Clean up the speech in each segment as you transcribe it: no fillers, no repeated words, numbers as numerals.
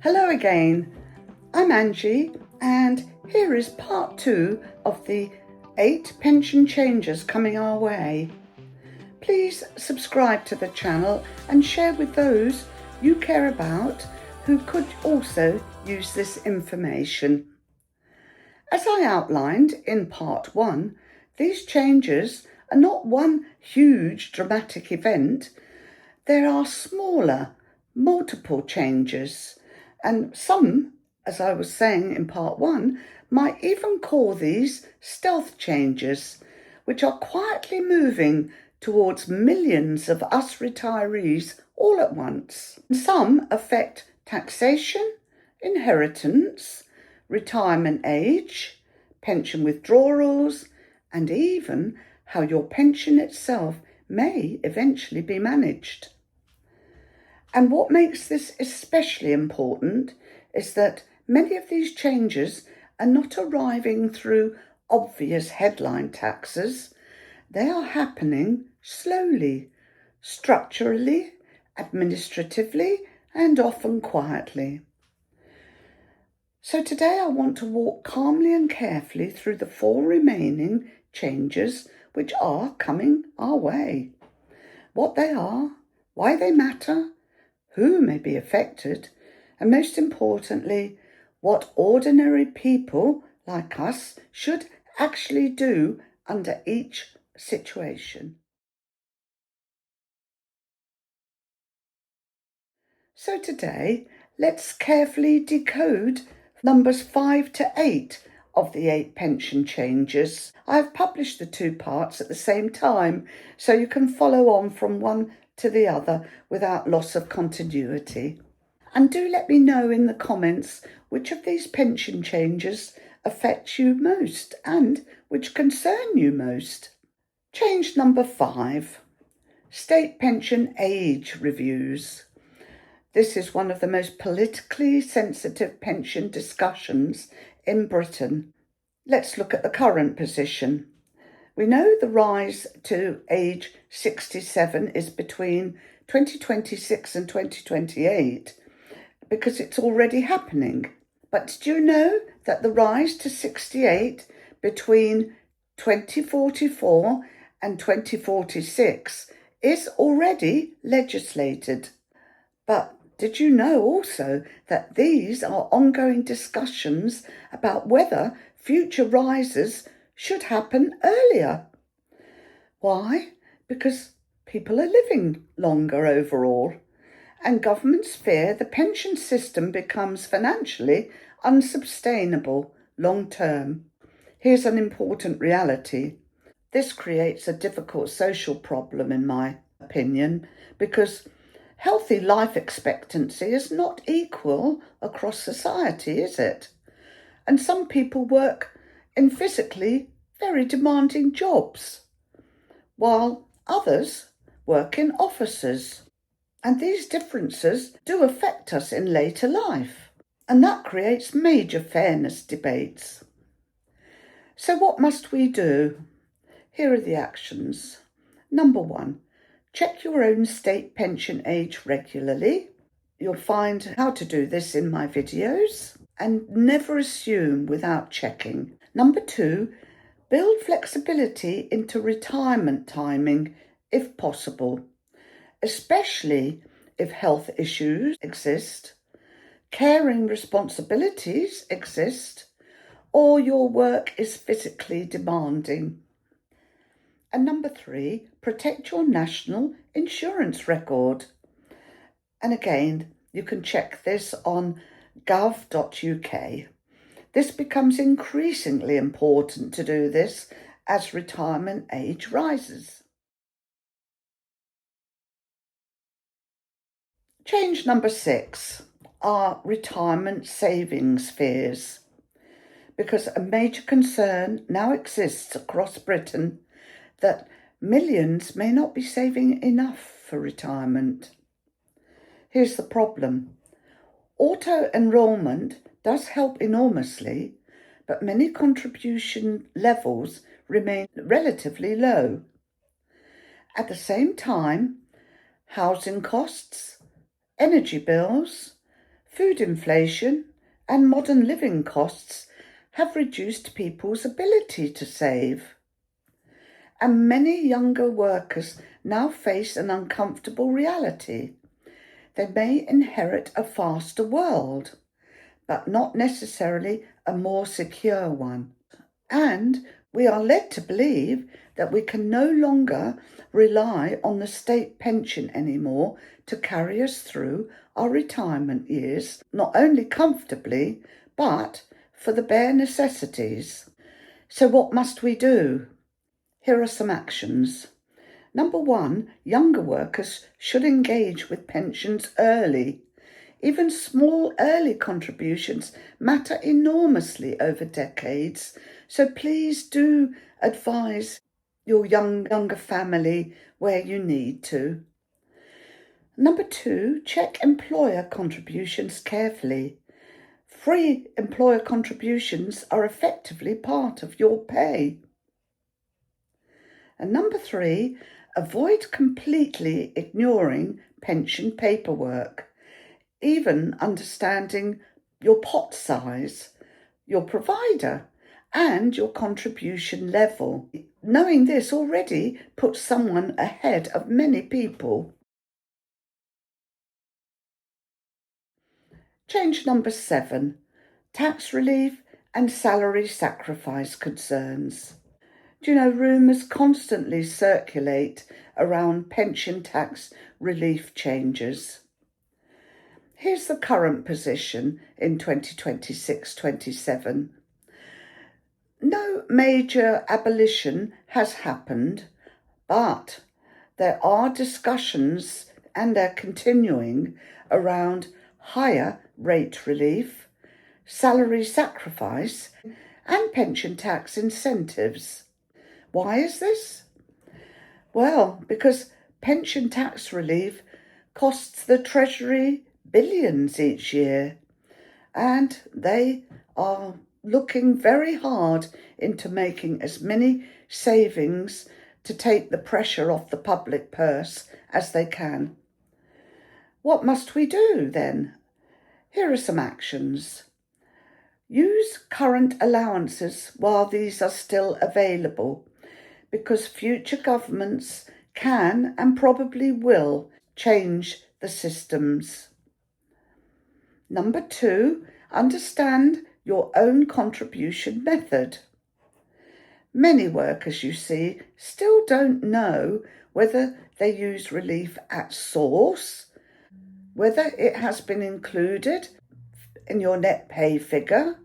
Hello again, I'm Angie and here is part 2 of the 8 pension changes coming our way. Please subscribe to the channel and share with those you care about who could also use this information. As I outlined in part 1, these changes are not one huge dramatic event. There are smaller, multiple changes, and some, as I was saying in part 1, might even call these stealth changes, which are quietly moving towards millions of us retirees all at once. Some affect taxation, inheritance, retirement age, pension withdrawals, and even how your pension itself may eventually be managed. And what makes this especially important is that many of these changes are not arriving through obvious headline taxes. They are happening slowly, structurally, administratively, and often quietly. So today I want to walk calmly and carefully through the 4 remaining changes which are coming our way. What they are, why they matter, who may be affected, and most importantly, what ordinary people like us should actually do under each situation. So today, let's carefully decode numbers 5 to 8 of the 8 pension changes. I've published the 2 parts at the same time, so you can follow on from one to the other without loss of continuity. And do let me know in the comments which of these pension changes affect you most and which concern you most. Change number 5, state pension age reviews. This is one of the most politically sensitive pension discussions in Britain. Let's look at the current position. We know the rise to age 67 is between 2026 and 2028 because it's already happening. But did you know that the rise to 68 between 2044 and 2046 is already legislated? But did you know also that these are ongoing discussions about whether future rises should happen earlier? Why? Because people are living longer overall, and governments fear the pension system becomes financially unsustainable long term. Here's an important reality. This creates a difficult social problem, in my opinion, because healthy life expectancy is not equal across society, is it? And some people work in physically very demanding jobs, while others work in offices. And these differences do affect us in later life, and that creates major fairness debates. So what must we do? Here are the actions. Number 1, check your own state pension age regularly. You'll find how to do this in my videos. And never assume without checking. Number 2, build flexibility into retirement timing if possible, especially if health issues exist, caring responsibilities exist, or your work is physically demanding. And number 3, protect your national insurance record. And again, you can check this on gov.uk. This becomes increasingly important to do this as retirement age rises. Change number 6 are retirement savings fears, because a major concern now exists across Britain that millions may not be saving enough for retirement. Here's the problem. Auto-enrolment does help enormously, but many contribution levels remain relatively low. At the same time, housing costs, energy bills, Food inflation and modern living costs have reduced people's ability to save. And many younger workers now face an uncomfortable reality. They may inherit a faster world, but not necessarily a more secure one. And we are led to believe that we can no longer rely on the state pension anymore to carry us through our retirement years, not only comfortably, but for the bare necessities. So what must we do? Here are some actions. Number 1, younger workers should engage with pensions early. Even small early contributions matter enormously over decades, so please do advise your younger family where you need to. Number 2, check employer contributions carefully. Free employer contributions are effectively part of your pay. And number 3, avoid completely ignoring pension paperwork. Even understanding your pot size, your provider, and your contribution level. Knowing this already puts someone ahead of many people. Change number 7, tax relief and salary sacrifice concerns. Do you know, rumours constantly circulate around pension tax relief changes. Here's the current position in 2026-27. No major abolition has happened, but there are discussions, and they're continuing, around higher rate relief, salary sacrifice, and pension tax incentives. Why is this? Well, because pension tax relief costs the Treasury billions each year, and they are looking very hard into making as many savings to take the pressure off the public purse as they can. What must we do then? Here are some actions. Use current allowances while these are still available, because future governments can and probably will change the systems. Number 2, understand your own contribution method. Many workers, you see, still don't know whether they use relief at source, whether it has been included in your net pay figure,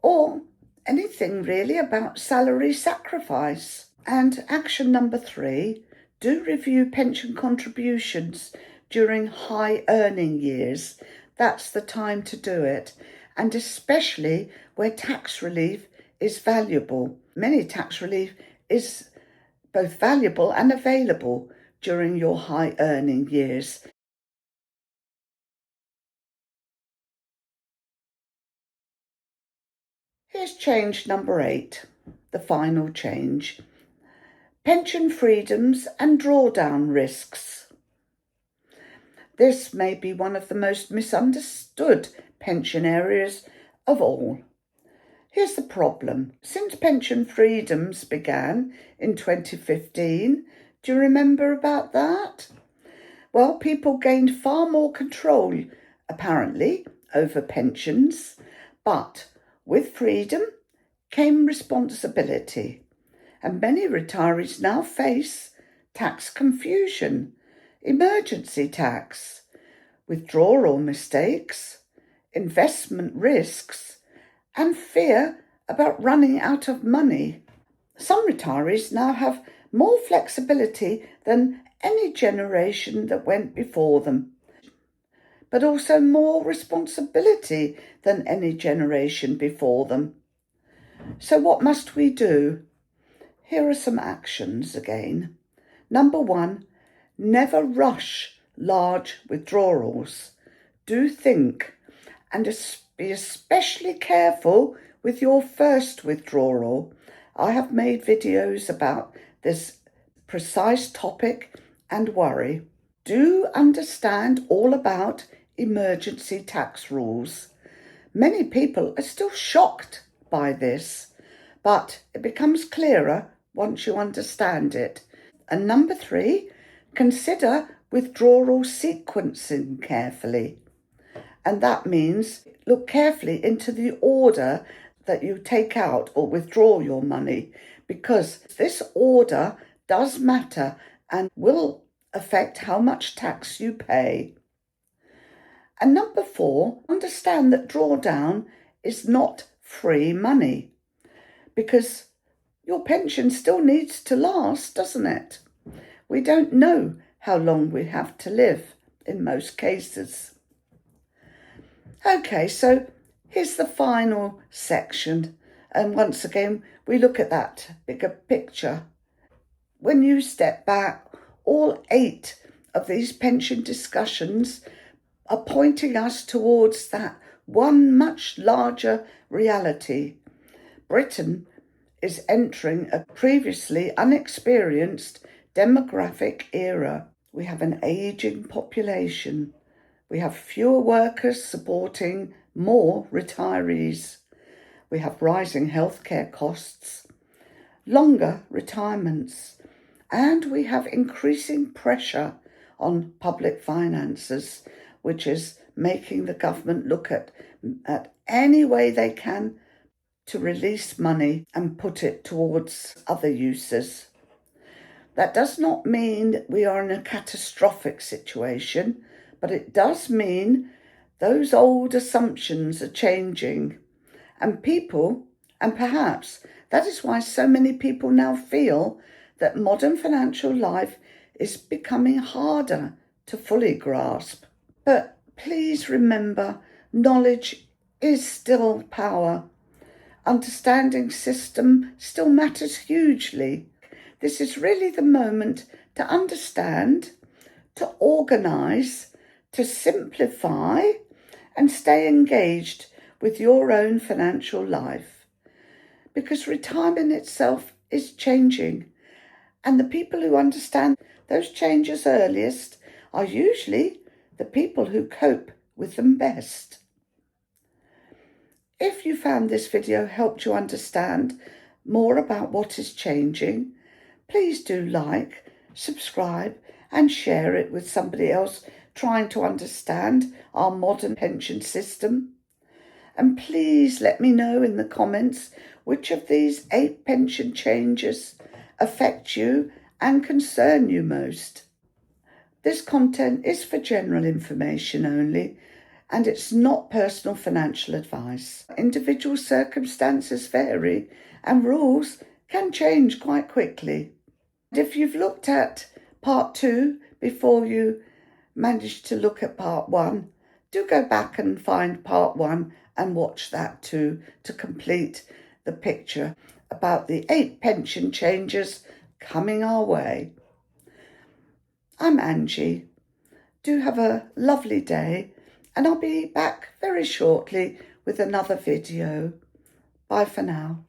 or anything really about salary sacrifice. And action number 3, do review pension contributions during high earning years. That's the time to do it, and especially where tax relief is valuable. Many tax relief is both valuable and available during your high earning years. Here's change number 8, the final change. Pension freedoms and drawdown risks. This may be one of the most misunderstood pension areas of all. Here's the problem. Since pension freedoms began in 2015, do you remember about that? Well, people gained far more control, apparently, over pensions, but with freedom came responsibility. And many retirees now face tax confusion, emergency tax, withdrawal mistakes, investment risks, and fear about running out of money. Some retirees now have more flexibility than any generation that went before them, but also more responsibility than any generation before them. So what must we do? Here are some actions again. Number 1, never rush large withdrawals. Do think, and be especially careful with your first withdrawal. I have made videos about this precise topic and worry. Do understand all about emergency tax rules. Many people are still shocked by this, but it becomes clearer once you understand it. And number 3, consider withdrawal sequencing carefully. And that means look carefully into the order that you take out or withdraw your money, because this order does matter and will affect how much tax you pay. And number 4, understand that drawdown is not free money, because your pension still needs to last, doesn't it? We don't know how long we have to live in most cases. Okay, so here's the final section. And once again, we look at that bigger picture. When you step back, all 8 of these pension discussions are pointing us towards that one much larger reality. Britain is entering a previously unexperienced demographic era. We have an ageing population. We have fewer workers supporting more retirees. We have rising healthcare costs, longer retirements, and we have increasing pressure on public finances, which is making the government look at any way they can to release money and put it towards other uses. That does not mean that we are in a catastrophic situation, but it does mean those old assumptions are changing. And perhaps that is why so many people now feel that modern financial life is becoming harder to fully grasp. But please remember, knowledge is still power. Understanding system still matters hugely. This is really the moment to understand, to organise, to simplify, and stay engaged with your own financial life. Because retirement itself is changing, and the people who understand those changes earliest are usually the people who cope with them best. If you found this video helped you understand more about what is changing, please do like, subscribe, and share it with somebody else trying to understand our modern pension system. And please let me know in the comments which of these 8 pension changes affect you and concern you most. This content is for general information only, and it's not personal financial advice. Individual circumstances vary and rules can change quite quickly. If you've looked at part 2 before you managed to look at part 1, do go back and find part 1 and watch that too to complete the picture about the 8 pension changes coming our way. I'm Angie. Do have a lovely day, and I'll be back very shortly with another video. Bye for now.